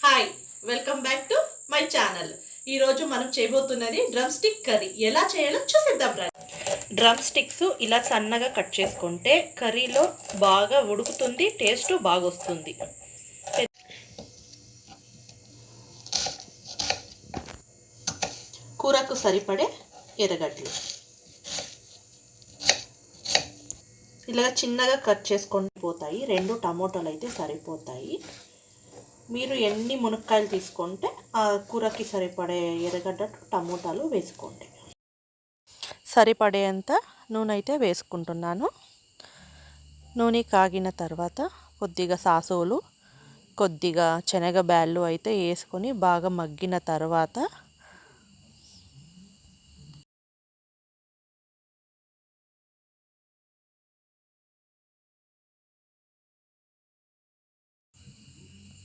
Hi, welcome back to my channel. ఈరోజు మనం చేయబోతున్నది drum stick curry. ఎలా చేయాలో చూసేద్దాం రండి. డ్రమ్ స్టిక్స్ ఇలా సన్నగా కట్ చేసుకుంటే కర్రీలో బాగా ఉడుకుతుంది, టేస్ట్ బాగా వస్తుంది. కూరకు సరిపడే ఎర్రగడ్డలు ఇలా చిన్నగా కట్ చేసుకొని పోతాయి. 2 టమోటాలు అయితే సరిపోతాయి. మీరు ఎన్ని మునక్కాయలు తీసుకుంటే ఆ కూరకి సరిపడే ఎర్రగడ్డ టమోటాలు వేసుకోండి. సరిపడేంత నూనె అయితే వేసుకుంటున్నాను. నూనె కాగిన తర్వాత కొద్దిగా సాసులు, కొద్దిగా శనగ బ్యాళ్ళు అయితే వేసుకొని బాగా మగ్గిన తర్వాత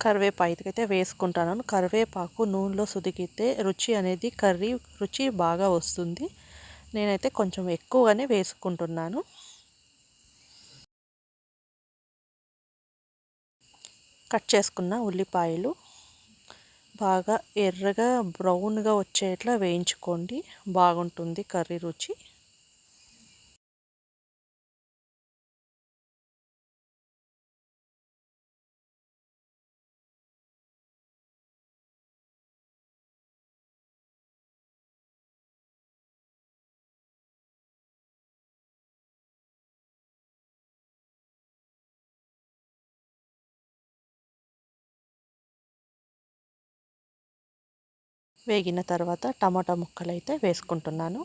కరివేపాకు అయితే వేసుకుంటాను. కరివేపాకు నూనెలో సుదిగితే రుచి అనేది కర్రీ రుచి బాగా వస్తుంది. నేనైతే కొంచెం ఎక్కువగానే వేసుకుంటున్నాను. కట్ చేసుకున్న ఉల్లిపాయలు బాగా ఎర్రగా బ్రౌన్గా వచ్చేట్లా వేయించుకోండి, బాగుంటుంది కర్రీ రుచి. వేగిన తర్వాత టమాటా ముక్కలు అయితే వేసుకుంటున్నాను.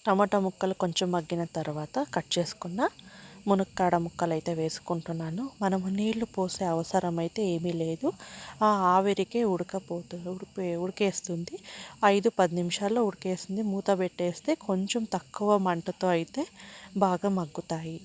టమాటా ముక్కలు కొంచెం మగ్గిన తర్వాత కట్ చేసుకున్న మునక్కాడ ముక్కలు అయితే వేసుకుంటున్నాను. మనము నీళ్లు పోసే అవసరం అయితే ఏమీ లేదు. ఆ ఆవిరికే ఉడికేస్తుంది. 5-10 నిమిషాల్లో ఉడికేస్తుంది. మూత పెట్టేస్తే కొంచెం తక్కువ మంటతో అయితే బాగా మగ్గుతాయి.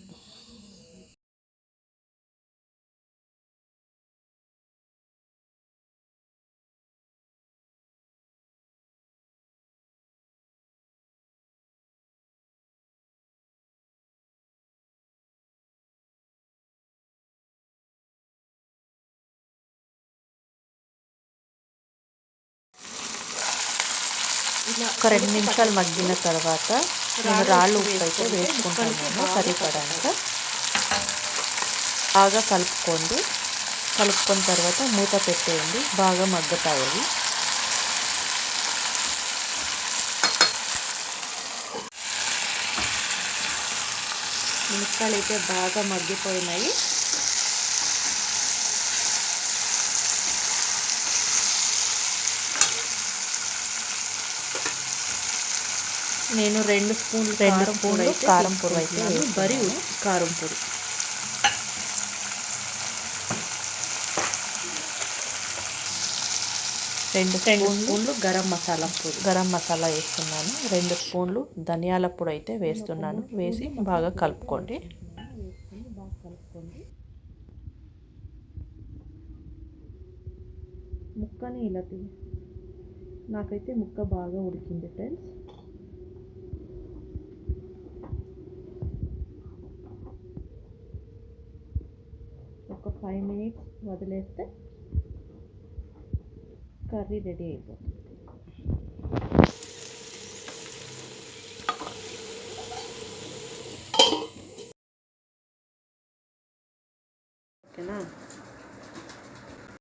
ఒక 2 నిమిషాలు మగ్గిన తర్వాత నేను రాళ్ళు ఉప్పు అయితే వేసుకుంటాను సరిపడంగా. బాగా కలుపుకున్న తర్వాత మూత పెట్టేయండి, బాగా మగ్గుతాయి. మునక్కాయలు అయితే బాగా మగ్గిపోయినాయి. నేను 2 స్పూన్లు కారం పొడి అయితే బరి కారం పొడి, 2 స్పూన్లు గరం మసాలా వేస్తున్నాను. 2 స్పూన్లు ధనియాల పొడి అయితే వేస్తున్నాను. వేసి బాగా కలుపుకోండి. ముక్కని ఇలా నాకైతే ముక్క బాగా ఉడికింది ఫ్రెండ్స్. ఒక 5 మినిట్స్ వదిలేస్తే కర్రీ రెడీ అయిపోతుంది.